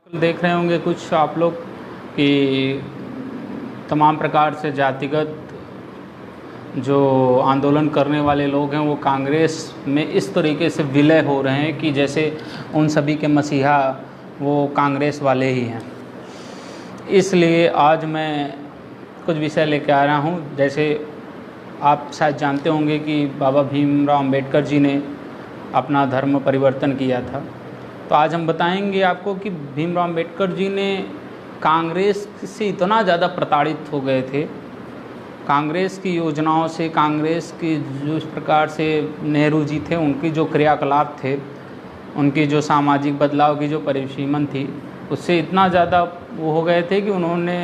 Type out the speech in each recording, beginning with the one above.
देख रहे होंगे कुछ आप लोग कि तमाम प्रकार से जातिगत जो आंदोलन करने वाले लोग हैं वो कांग्रेस में इस तरीके से विलय हो रहे हैं कि जैसे उन सभी के मसीहा वो कांग्रेस वाले ही हैं। इसलिए आज मैं कुछ विषय लेकर आ रहा हूँ। जैसे आप शायद जानते होंगे कि बाबा भीमराव अंबेडकर जी ने अपना धर्म परिवर्तन किया था। तो आज हम बताएंगे आपको कि भीमराव अंबेडकर जी ने कांग्रेस से इतना ज़्यादा प्रताड़ित हो गए थे, कांग्रेस की योजनाओं से, कांग्रेस की जिस प्रकार से नेहरू जी थे उनकी जो क्रियाकलाप थे, उनकी जो सामाजिक बदलाव की जो परिसीमन थी, उससे इतना ज़्यादा वो हो गए थे कि उन्होंने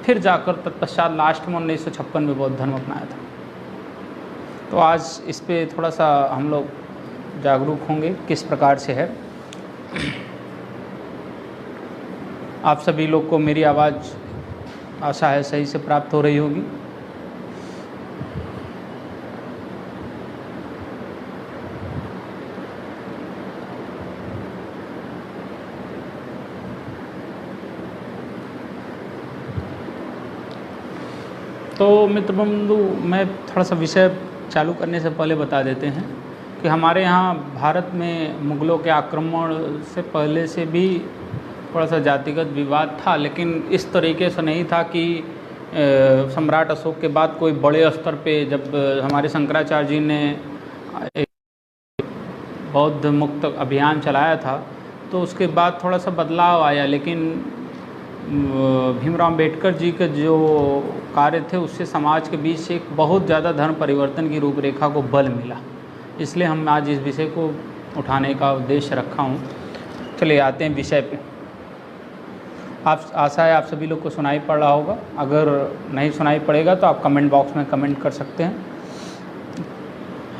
फिर जाकर तत्पश्चात लास्ट में 1956 में बौद्ध धर्म अपनाया था। तो आज इस पे थोड़ा सा हम लोग जागरूक होंगे किस प्रकार से है। आप सभी लोग को मेरी आवाज़ आशा है सही से प्राप्त हो रही होगी। तो मित्र बंधु, मैं थोड़ा सा विषय चालू करने से पहले बता देते हैं कि हमारे यहाँ भारत में मुग़लों के आक्रमण से पहले से भी थोड़ा सा जातिगत विवाद था, लेकिन इस तरीके से नहीं था कि सम्राट अशोक के बाद कोई बड़े स्तर पे, जब हमारे शंकराचार्य जी ने एक बौद्ध मुक्त अभियान चलाया था तो उसके बाद थोड़ा सा बदलाव आया। लेकिन भीमराव अंबेडकर जी के जो कार्य थे उससे समाज के बीच एक बहुत ज़्यादा धर्म परिवर्तन की रूपरेखा को बल मिला। इसलिए हम आज इस विषय को उठाने का उद्देश्य रखा हूँ। चलिए आते हैं विषय पे। आप आशा है आप सभी लोग को सुनाई पड़ रहा होगा। अगर नहीं सुनाई पड़ेगा तो आप कमेंट बॉक्स में कमेंट कर सकते हैं।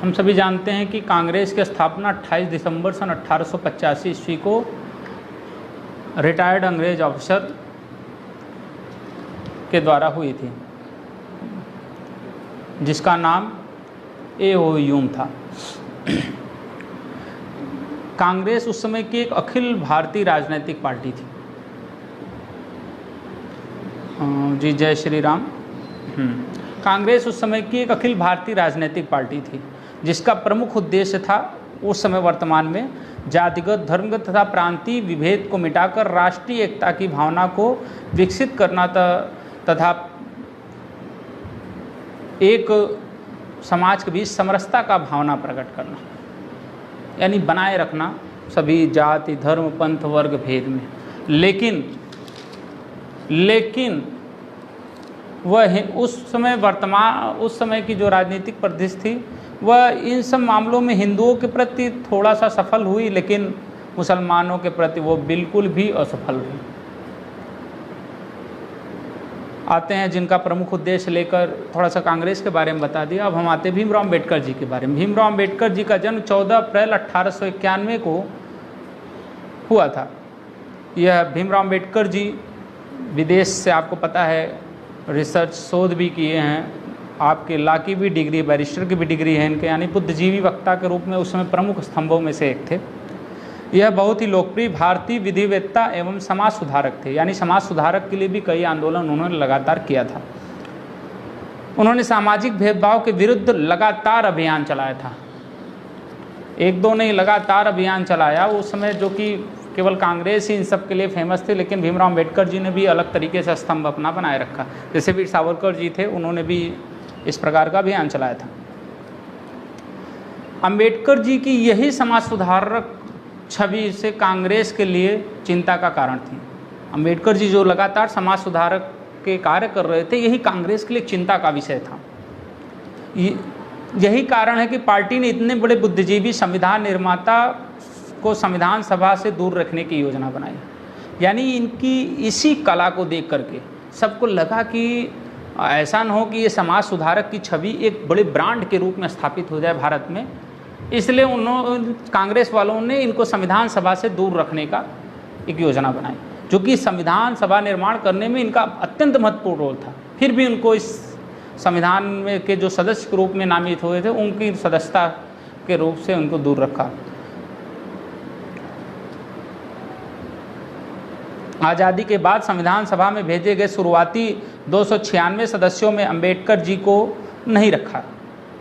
हम सभी जानते हैं कि कांग्रेस की स्थापना 28 दिसंबर सन 1885 ईस्वी को रिटायर्ड अंग्रेज ऑफिसर के द्वारा हुई थी, जिसका नाम A.O. ह्यूम था। कांग्रेस उस समय की एक अखिल भारतीय राजनीतिक पार्टी थी। जी जय श्री राम। कांग्रेस उस समय की एक अखिल भारतीय राजनीतिक पार्टी थी, जिसका प्रमुख उद्देश्य था उस समय वर्तमान में जातिगत, धर्मगत तथा प्रांतीय विभेद को मिटाकर राष्ट्रीय एकता की भावना को विकसित करना तथा एक समाज के बीच समरसता का भावना प्रकट करना, यानी बनाए रखना सभी जाति, धर्म, पंथ, वर्ग भेद में। लेकिन वह उस समय की जो राजनीतिक परिदृश्य थी वह इन सब मामलों में हिंदुओं के प्रति थोड़ा सा सफल हुई, लेकिन मुसलमानों के प्रति वो बिल्कुल भी असफल हुई। आते हैं जिनका प्रमुख उद्देश्य लेकर थोड़ा सा कांग्रेस के बारे में बता दिया। अब हम आते हैं भीमराव अंबेडकर जी के बारे में। भीमराव अंबेडकर जी का जन्म 14 अप्रैल 1891 को हुआ था। यह भीमराव अंबेडकर जी विदेश से, आपको पता है, रिसर्च शोध भी किए हैं। आपके लॉ की भी डिग्री, बैरिस्टर की भी डिग्री है इनके, यानी बुद्धिजीवी वक्ता के रूप में उस समय प्रमुख स्तंभों में से एक थे। यह बहुत ही लोकप्रिय भारतीय विधिवेत्ता एवं समाज सुधारक थे, यानी समाज सुधारक के लिए भी कई आंदोलन उन्होंने लगातार किया था। उन्होंने सामाजिक भेदभाव के विरुद्ध लगातार अभियान चलाया था। एक दो नहीं, लगातार अभियान चलाया। उस समय जो कि केवल कांग्रेस ही इन सब के लिए फेमस थे, लेकिन भीमराव अंबेडकर जी ने भी अलग तरीके से स्तंभ अपना बनाए रखा। जैसे वीर सावरकर जी थे, उन्होंने भी इस प्रकार का अभियान चलाया था। अंबेडकर जी की यही समाज सुधारक छवि से कांग्रेस के लिए चिंता का कारण थी। अंबेडकर जी जो लगातार समाज सुधारक के कार्य कर रहे थे, यही कांग्रेस के लिए चिंता का विषय था। यही कारण है कि पार्टी ने इतने बड़े बुद्धिजीवी संविधान निर्माता को संविधान सभा से दूर रखने की योजना बनाई। यानी इनकी इसी कला को देख करके सबको लगा कि ऐसा न हो कि ये समाज सुधारक की छवि एक बड़े ब्रांड के रूप में स्थापित हो जाए भारत में। इसलिए कांग्रेस वालों ने इनको संविधान सभा से दूर रखने का एक योजना बनाई, जो कि संविधान सभा निर्माण करने में इनका अत्यंत महत्वपूर्ण रोल था। फिर भी उनको इस संविधान में के जो सदस्य के रूप में नामित हुए थे, उनकी सदस्यता के रूप से उनको दूर रखा। आज़ादी के बाद संविधान सभा में भेजे गए शुरुआती 296 सदस्यों में अंबेडकर जी को नहीं रखा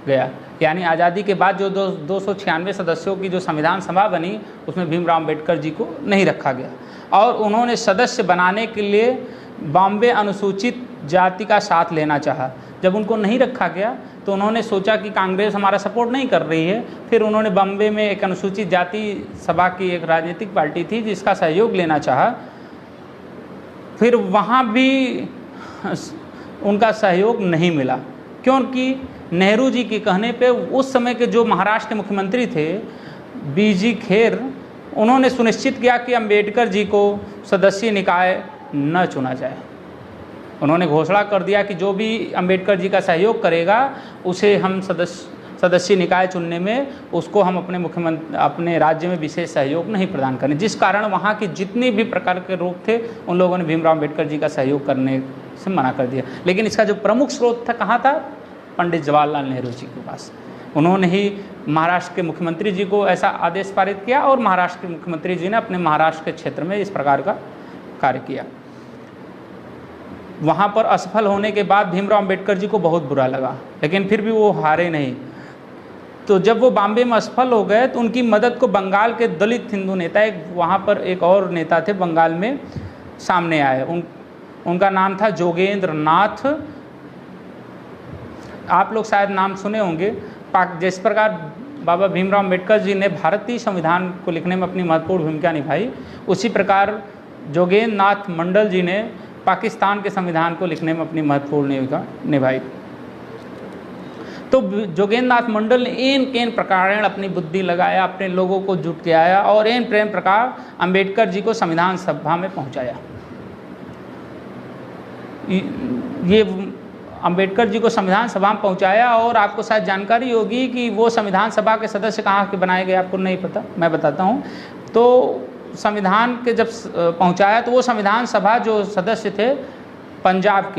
गया। यानी आज़ादी के बाद जो 296 सदस्यों की जो संविधान सभा बनी उसमें भीमराव अंबेडकर जी को नहीं रखा गया। और उन्होंने सदस्य बनाने के लिए बॉम्बे अनुसूचित जाति का साथ लेना चाहा। जब उनको नहीं रखा गया तो उन्होंने सोचा कि कांग्रेस हमारा सपोर्ट नहीं कर रही है, फिर उन्होंने बॉम्बे में एक अनुसूचित जाति सभा की एक राजनीतिक पार्टी थी जिसका सहयोग लेना चाहा। फिर वहाँ भी उनका सहयोग नहीं मिला, क्योंकि नेहरू जी के कहने पे उस समय के जो महाराष्ट्र के मुख्यमंत्री थे बीजी खेर, उन्होंने सुनिश्चित किया कि अंबेडकर जी को सदस्यीय निकाय न चुना जाए। उन्होंने घोषणा कर दिया कि जो भी अंबेडकर जी का सहयोग करेगा उसे हम सदस्यीय निकाय चुनने में उसको हम अपने राज्य में विशेष सहयोग नहीं प्रदान करें, जिस कारण वहाँ की जितनी भी प्रकार के लोग थे उन लोगों ने भीमराव अंबेडकर जी का सहयोग करने से मना कर दिया। लेकिन इसका जो प्रमुख स्रोत था कहाँ था? पंडित जवाहरलाल नेहरू जी के पास। उन्होंने ही महाराष्ट्र के मुख्यमंत्री जी को ऐसा आदेश पारित किया और महाराष्ट्र के मुख्यमंत्री जी ने अपने महाराष्ट्र के क्षेत्र में इस प्रकार का कार्य किया। वहाँ पर असफल होने के बाद भीमराव अंबेडकर जी को बहुत बुरा लगा, लेकिन फिर भी वो हारे नहीं। तो जब वो बॉम्बे में असफल हो गए तो उनकी मदद को बंगाल के दलित हिंदू नेता, वहाँ पर एक और नेता थे बंगाल में, सामने आए। उनका नाम था जोगेंद्र नाथ। आप लोग शायद नाम सुने होंगे। जिस प्रकार बाबा भीमराव अंबेडकर जी ने भारतीय संविधान को लिखने में अपनी महत्वपूर्ण भूमिका निभाई, उसी प्रकार जोगेंद्र नाथ मंडल जी ने पाकिस्तान के संविधान को लिखने में अपनी महत्वपूर्ण भूमिका निभाई। तो जोगेंद्र नाथ मंडल ने इन प्रकार अपनी बुद्धि लगाया, अपने लोगों को जुट के आया और इन प्रेम प्रकार अंबेडकर जी को संविधान सभा में पहुंचाया। ये अंबेडकर जी को संविधान सभा में पहुंचाया। और आपको शायद जानकारी होगी कि वो संविधान सभा के सदस्य कहाँ के बनाए गए, आपको नहीं पता, मैं बताता हूँ। तो संविधान के जब पहुंचाया तो वो संविधान सभा जो सदस्य थे पंजाब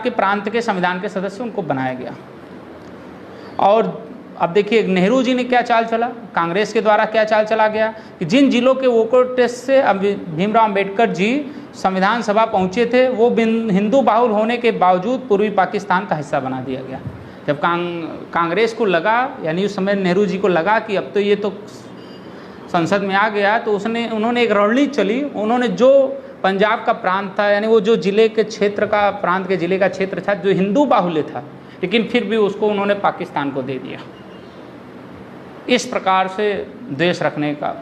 के प्रांत के संविधान के सदस्य, उनको बनाया गया। और अब देखिए नेहरू जी ने क्या चाल चला, कांग्रेस के द्वारा क्या चाल चला गया कि जिन जिलों के वोटर टेस्ट से भीमराव अंबेडकर जी संविधान सभा पहुंचे थे वो हिंदू बाहुल होने के बावजूद पूर्वी पाकिस्तान का हिस्सा बना दिया गया। जब कांग्रेस को लगा, यानी उस समय नेहरू जी को लगा कि अब तो ये तो संसद में आ गया, तो उन्होंने एक रणनीति चली। उन्होंने जो पंजाब का प्रांत था, यानी वो जो जिले के क्षेत्र का प्रांत के जिले का क्षेत्र था जो हिंदू बाहुल्य था, लेकिन फिर भी उसको उन्होंने पाकिस्तान को दे दिया। इस प्रकार से देश रखने का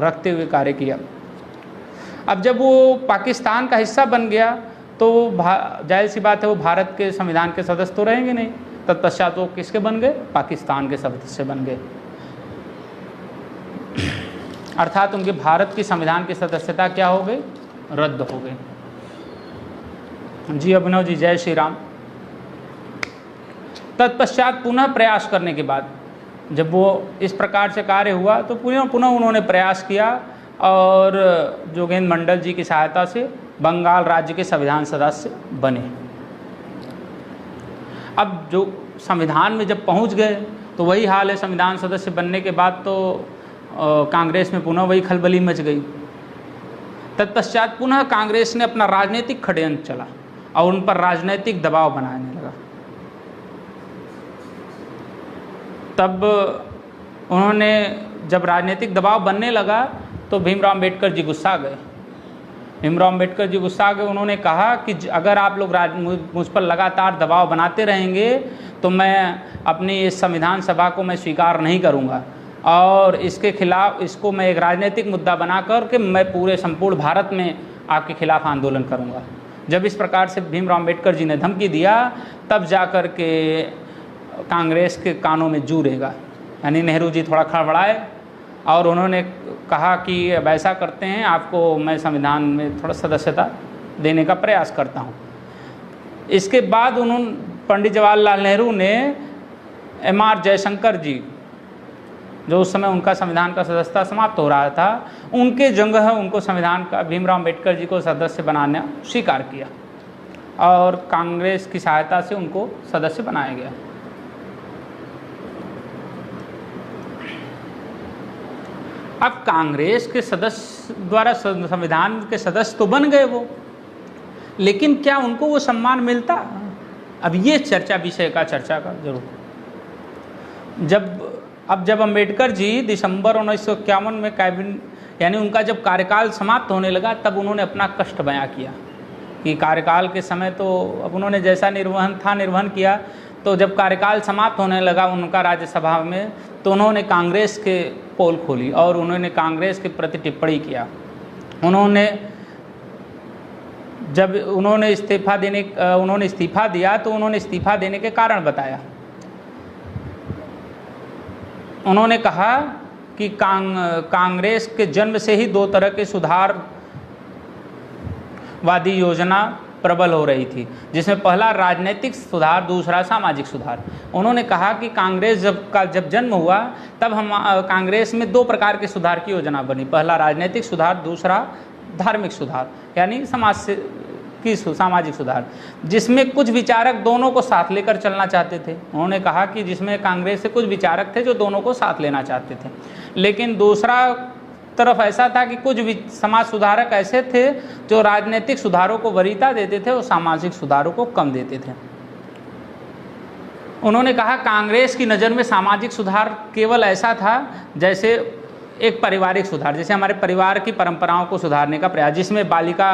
रखते हुए कार्य किया। अब जब वो पाकिस्तान का हिस्सा बन गया तो जाहिर सी बात है वो भारत के संविधान के सदस्य तो रहेंगे नहीं। तत्पश्चात वो किसके बन गए? पाकिस्तान के सदस्य बन गए। अर्थात उनके भारत की संविधान की सदस्यता क्या हो गई? रद्द हो गई। जी अभिनव जी, जय श्री राम। तत्पश्चात पुनः प्रयास करने के बाद जब वो इस प्रकार से कार्य हुआ तो पुनः उन्होंने प्रयास किया और जोगेंद्र मंडल जी की सहायता से बंगाल राज्य के संविधान सदस्य बने। अब जो संविधान में जब पहुंच गए तो वही हाल है, संविधान सदस्य बनने के बाद तो कांग्रेस में पुनः वही खलबली मच गई। तत्पश्चात पुनः कांग्रेस ने अपना राजनीतिक षड्यंत्र चला और उन पर राजनीतिक दबाव बनाने लगा। तब उन्होंने जब राजनीतिक दबाव बनने लगा तो भीमराव अंबेडकर जी गुस्सा गए। भीमराव अंबेडकर जी गुस्सा गए। उन्होंने कहा कि अगर आप लोग मुझ पर लगातार दबाव बनाते रहेंगे तो मैं अपनी इस संविधान सभा को मैं स्वीकार नहीं करूंगा और इसके खिलाफ इसको मैं एक राजनीतिक मुद्दा बना कर के मैं पूरे संपूर्ण भारत में आपके खिलाफ आंदोलन करूंगा। जब इस प्रकार से भीमराव अंबेडकर जी ने धमकी दिया तब जाकर के कांग्रेस के कानों में जू रहेगा। यानी नेहरू जी थोड़ा खड़बड़ाए और उन्होंने कहा कि अब ऐसा करते हैं, आपको मैं संविधान में थोड़ा सदस्यता देने का प्रयास करता हूँ। इसके बाद पंडित जवाहरलाल नेहरू ने M.R. जयशंकर जी, जो उस समय उनका संविधान का सदस्यता समाप्त हो रहा था, उनके जगह उनको संविधान का भीमराव अंबेडकर जी को सदस्य बनाना स्वीकार किया और कांग्रेस की सहायता से उनको सदस्य बनाया गया। अब कांग्रेस के सदस्य द्वारा संविधान के सदस्य तो बन गए वो, लेकिन क्या उनको वो सम्मान मिलता? अब ये विषय का चर्चा का जरूर। जब अम्बेडकर जी दिसंबर 1951 में कैबिनेट यानी उनका जब कार्यकाल समाप्त होने लगा, तब उन्होंने अपना कष्ट बयां किया कि कार्यकाल के समय तो अब उन्होंने जैसा निर्वहन किया, तो जब कार्यकाल समाप्त होने लगा उनका राज्यसभा में, तो उन्होंने कांग्रेस के पोल खोली और उन्होंने कांग्रेस के प्रति टिप्पणी किया। जब उन्होंने इस्तीफा दिया तो उन्होंने इस्तीफा देने के कारण बताया। उन्होंने कहा कि कांग्रेस के जन्म से ही दो तरह के सुधारवादी योजना प्रबल हो रही थी, जिसमें पहला राजनीतिक सुधार, दूसरा सामाजिक सुधार। उन्होंने कहा कि कांग्रेस जब जन्म हुआ तब हम कांग्रेस में दो प्रकार के सुधार की योजना बनी, पहला राजनीतिक सुधार, दूसरा धार्मिक सुधार यानी सामाजिक सुधार, जिसमें कुछ विचारक दोनों को साथ लेकर चलना चाहते थे। उन्होंने कहा कि जिसमें कांग्रेस से कुछ विचारक थे जो दोनों को साथ लेना चाहते थे, लेकिन दूसरा तरफ ऐसा था कि कुछ समाज सुधारक ऐसे थे जो राजनीतिक सुधारों को वरीयता देते थे और सामाजिक सुधारों को कम देते थे। उन्होंने कहा कांग्रेस की नज़र में सामाजिक सुधार केवल ऐसा था जैसे एक पारिवारिक सुधार, जैसे हमारे परिवार की परंपराओं को सुधारने का प्रयास, जिसमें बालिका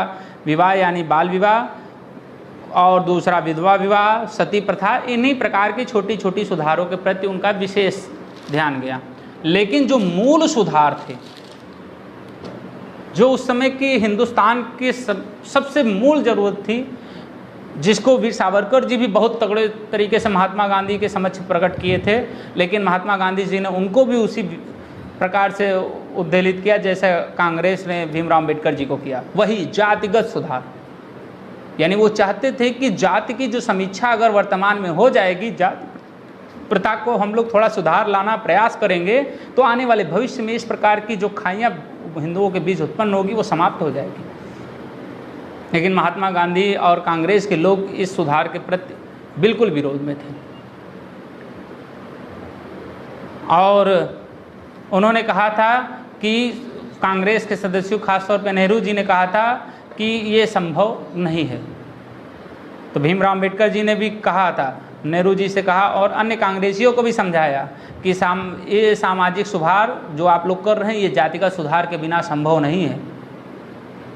विवाह यानी बाल विवाह और दूसरा विधवा विवाह, सती प्रथा, इन्हीं प्रकार की छोटी छोटी सुधारों के प्रति उनका विशेष ध्यान गया। लेकिन जो मूल सुधार थे, जो उस समय की हिंदुस्तान की सबसे मूल ज़रूरत थी, जिसको वीर सावरकर जी भी बहुत तगड़े तरीके से महात्मा गांधी के समक्ष प्रकट किए थे, लेकिन महात्मा गांधी जी ने उनको भी उसी प्रकार से उद्वेलित किया जैसे कांग्रेस ने भीमराव अम्बेडकर जी को किया, वही जातिगत सुधार। यानी वो चाहते थे कि जाति की जो समीक्षा अगर वर्तमान में हो जाएगी, जाति प्रथा को हम लोग थोड़ा सुधार लाना प्रयास करेंगे, तो आने वाले भविष्य में इस प्रकार की जो खाइयाँ हिंदुओं के बीच उत्पन्न होगी वो समाप्त हो जाएगी। लेकिन महात्मा गांधी और कांग्रेस के लोग इस सुधार के प्रति बिल्कुल विरोध में थे और उन्होंने कहा था कि कांग्रेस के सदस्यों, खासतौर पर नेहरू जी ने कहा था कि ये संभव नहीं है। तो भीमराव अम्बेडकर जी ने भी कहा था, नेहरू जी से कहा और अन्य कांग्रेसियों को भी समझाया कि ये सामाजिक सुधार जो आप लोग कर रहे हैं, ये जातिगत सुधार के बिना संभव नहीं है,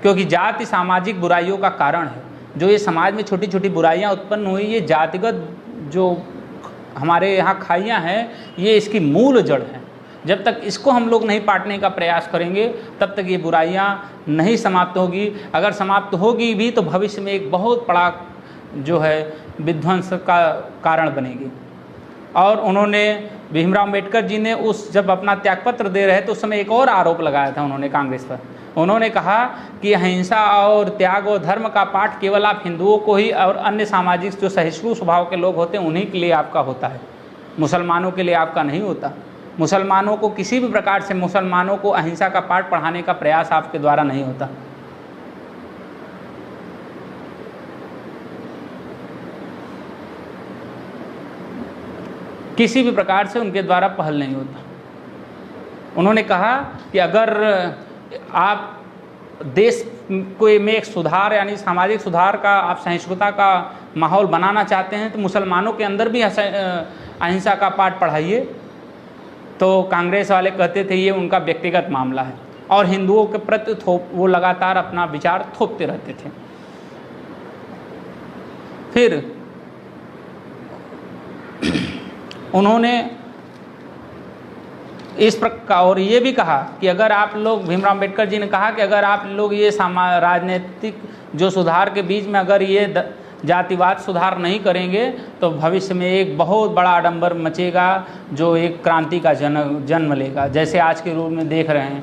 क्योंकि जाति सामाजिक बुराइयों का कारण है। जो ये समाज में छोटी छोटी बुराइयां उत्पन्न हुई, ये जातिगत जो हमारे यहाँ खाइयाँ हैं, ये इसकी मूल जड़ है। जब तक इसको हम लोग नहीं पाटने का प्रयास करेंगे, तब तक ये बुराइयां नहीं समाप्त होगी। अगर समाप्त होगी भी तो भविष्य में एक बहुत बड़ा जो है विध्वंस का कारण बनेगी। और उन्होंने, भीमराव अम्बेडकर जी ने जब अपना त्यागपत्र दे रहे थे, उस समय एक और आरोप लगाया था उन्होंने कांग्रेस पर। उन्होंने कहा कि अहिंसा और त्याग और धर्म का पाठ केवल आप हिंदुओं को ही और अन्य सामाजिक जो सहिष्णु स्वभाव के लोग होते हैं उन्हीं के लिए आपका होता है, मुसलमानों के लिए आपका नहीं होता। मुसलमानों को किसी भी प्रकार से मुसलमानों को अहिंसा का पाठ पढ़ाने का प्रयास आपके द्वारा नहीं होता। किसी भी प्रकार से उनके द्वारा पहल नहीं होता। उन्होंने कहा कि अगर आप देश को में एक सुधार यानी सामाजिक सुधार का, आप सहिष्णुता का माहौल बनाना चाहते हैं, तो मुसलमानों के अंदर भी अहिंसा का पाठ पढ़ाइए। तो कांग्रेस वाले कहते थे ये उनका व्यक्तिगत मामला है और हिंदुओं के प्रति वो लगातार अपना विचार थोपते रहते थे। फिर उन्होंने इस प्रकार और ये भी कहा कि अगर आप लोग, भीमराव अम्बेडकर जी ने कहा कि अगर आप लोग ये राजनीतिक जो सुधार के बीच में अगर ये जातिवाद सुधार नहीं करेंगे तो भविष्य में एक बहुत बड़ा आडंबर मचेगा जो एक क्रांति का जन्म लेगा। जैसे आज के रूप में देख रहे हैं,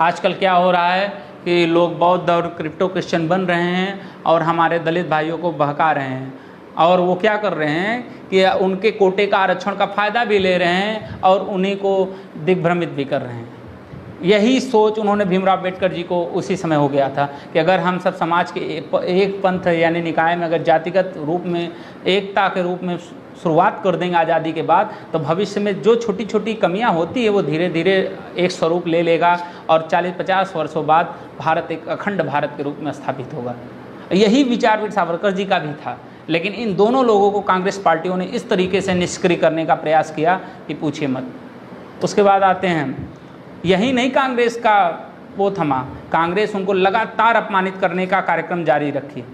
आजकल क्या हो रहा है कि लोग बौद्ध और क्रिप्टो क्रिश्चियन बन रहे हैं और हमारे दलित भाइयों को बहका रहे हैं, और वो क्या कर रहे हैं कि उनके कोटे का आरक्षण का फ़ायदा भी ले रहे हैं और उन्हीं को दिग्भ्रमित भी कर रहे हैं। यही सोच उन्होंने भीमराव अम्बेडकर जी को उसी समय हो गया था कि अगर हम सब समाज के एक पंथ यानी निकाय में अगर जातिगत रूप में एकता के रूप में शुरुआत कर देंगे आज़ादी के बाद, तो भविष्य में जो छोटी छोटी कमियां होती है वो धीरे धीरे एक स्वरूप ले लेगा और 40-50 वर्षों बाद भारत एक अखंड भारत के रूप में स्थापित होगा। यही विचार सावरकर जी का भी था, लेकिन इन दोनों लोगों को कांग्रेस पार्टियों ने इस तरीके से निष्क्रिय करने का प्रयास किया कि पूछिए मत। उसके बाद आते हैं, यही नहीं कांग्रेस का वो थमा, कांग्रेस उनको लगातार अपमानित करने का कार्यक्रम जारी रखी।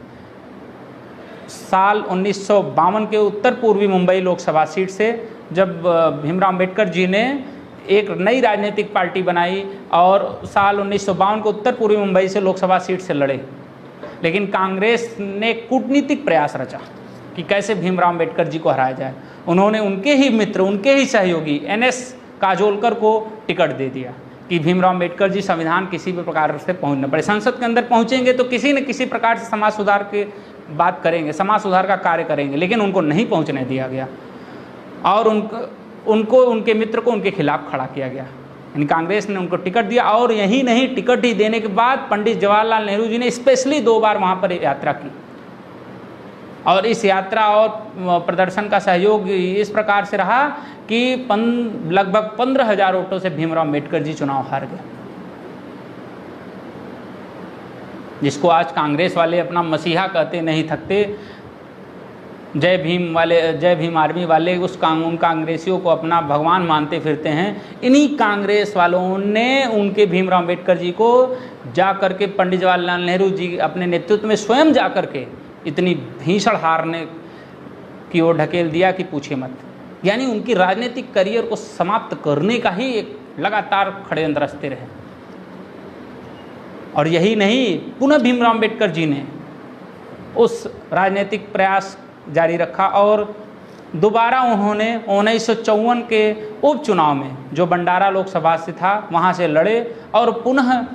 साल 1952 के उत्तर पूर्वी मुंबई लोकसभा सीट से जब भीमराव अंबेडकर जी ने एक नई राजनीतिक पार्टी बनाई और साल 1952 को उत्तर पूर्वी मुंबई से लोकसभा सीट से लड़े, लेकिन कांग्रेस ने कूटनीतिक प्रयास रचा कि कैसे भीमराव अंबेडकर जी को हराया जाए। उन्होंने उनके ही मित्र, उनके ही सहयोगी NS काजोलकर को टिकट दे दिया कि भीमराव अंबेडकर जी संविधान किसी भी प्रकार से पहुँच न पड़े, संसद के अंदर पहुँचेंगे तो किसी न किसी प्रकार से समाज सुधार के बात करेंगे, समाज सुधार का कार्य करेंगे, लेकिन उनको नहीं पहुँचने दिया गया और उनको उनके मित्र को उनके खिलाफ खड़ा किया गया। यानी कांग्रेस ने उनको टिकट दिया और यही नहीं, टिकट ही देने के बाद पंडित जवाहरलाल नेहरू जी ने स्पेशली 2 बार वहाँ पर यात्रा की और इस यात्रा और प्रदर्शन का सहयोग इस प्रकार से रहा कि लगभग 15,000 वोटों से भीमराव अंबेडकर जी चुनाव हार गए, जिसको आज कांग्रेस वाले अपना मसीहा कहते नहीं थकते। जय भीम वाले, जय भीम आर्मी वाले उन कांग्रेसियों को अपना भगवान मानते फिरते हैं। इन्हीं कांग्रेस वालों ने उनके भीमराव अंबेडकर जी को जा कर के पंडित जवाहरलाल नेहरू जी अपने नेतृत्व में स्वयं जा कर के इतनी भीषण हारने की ओर ढकेल दिया कि पूछे मत। यानी उनकी राजनीतिक करियर को समाप्त करने का ही एक लगातार षड्यंत्र रचते रहे। और यही नहीं, पुनः भीमराव अंबेडकर जी ने उस राजनीतिक प्रयास जारी रखा और दोबारा उन्होंने 1954 के उपचुनाव में जो भंडारा लोकसभा से था वहाँ से लड़े और पुनः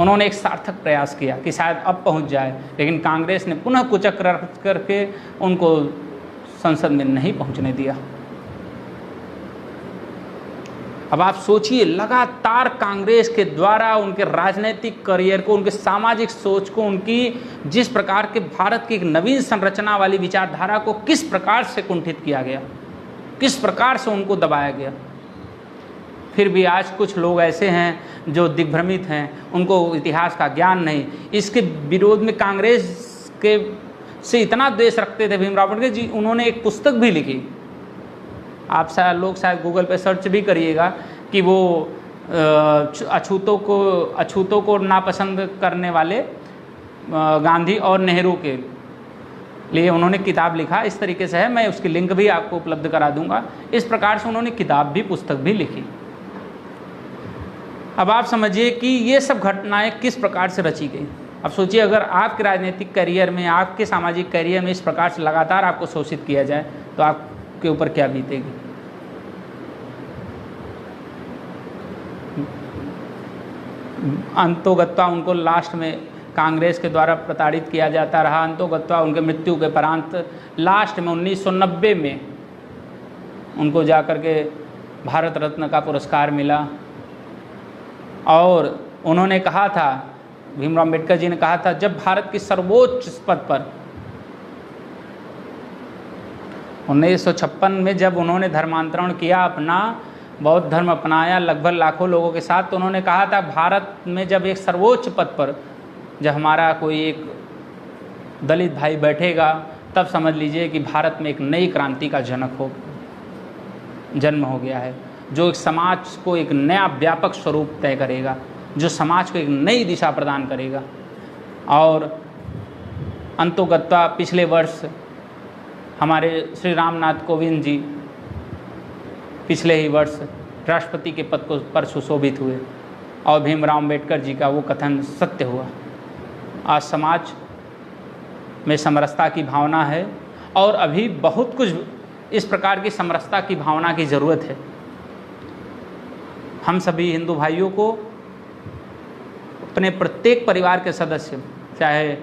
उन्होंने एक सार्थक प्रयास किया कि शायद अब पहुँच जाए, लेकिन कांग्रेस ने पुनः कुचक्र करके उनको संसद में नहीं पहुँचने दिया। अब आप सोचिए, लगातार कांग्रेस के द्वारा उनके राजनीतिक करियर को, उनके सामाजिक सोच को, उनकी जिस प्रकार के भारत की एक नवीन संरचना वाली विचारधारा को किस प्रकार से कुंठित किया गया, किस प्रकार से उनको दबाया गया। फिर भी आज कुछ लोग ऐसे हैं जो दिग्भ्रमित हैं, उनको इतिहास का ज्ञान नहीं। इसके विरोध में कांग्रेस के से इतना द्वेष रखते थे भीमराव अंबेडकर जी, उन्होंने एक पुस्तक भी लिखी। आप शायद गूगल पे सर्च भी करिएगा कि वो अछूतों को नापसंद करने वाले गांधी और नेहरू के लिए उन्होंने किताब लिखा। इस तरीके से है, मैं उसकी लिंक भी आपको उपलब्ध करा दूंगा। इस प्रकार से उन्होंने किताब भी, पुस्तक भी लिखी। अब आप समझिए कि ये सब घटनाएं किस प्रकार से रची गई। अब सोचिए, अगर आपके राजनीतिक करियर में, आपके सामाजिक करियर में इस प्रकार से लगातार आपको शोषित किया जाए तो आपके ऊपर क्या बीतेगी। अंतोगत्वा उनको लास्ट में कांग्रेस के द्वारा प्रताड़ित किया जाता रहा। अंतोगत्वा उनके मृत्यु के उपरांत लास्ट में 1990 में उनको जाकर के भारत रत्न का पुरस्कार मिला और उन्होंने कहा था, भीमराव अंबेडकर जी ने कहा था, जब भारत की सर्वोच्च पद पर 1956 में जब उन्होंने धर्मांतरण किया, अपना बौद्ध धर्म अपनाया लगभग लाखों लोगों के साथ, तो उन्होंने कहा था भारत में जब एक सर्वोच्च पद पर जब हमारा कोई एक दलित भाई बैठेगा तब समझ लीजिए कि भारत में एक नई क्रांति का जन्म हो गया है, जो एक समाज को एक नया व्यापक स्वरूप तय करेगा, जो समाज को एक नई दिशा प्रदान करेगा। और अंतोगत्वा पिछले वर्ष हमारे श्री रामनाथ कोविंद जी पिछले ही वर्ष राष्ट्रपति के पद पर सुशोभित हुए और भीमराव अंबेडकर जी का वो कथन सत्य हुआ। आज समाज में समरसता की भावना है और अभी बहुत कुछ इस प्रकार की समरसता की भावना की ज़रूरत है। हम सभी हिंदू भाइयों को अपने प्रत्येक परिवार के सदस्य, चाहे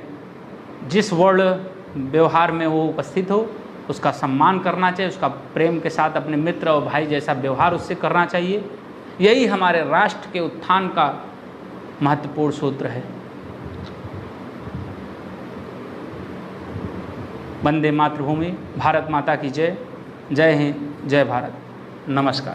जिस वर्ण व्यवहार में वो उपस्थित हो, उसका सम्मान करना चाहिए, उसका प्रेम के साथ अपने मित्र और भाई जैसा व्यवहार उससे करना चाहिए। यही हमारे राष्ट्र के उत्थान का महत्वपूर्ण सूत्र है। वंदे मातृभूमि, भारत माता की जय। जय हिंद, जय भारत, नमस्कार।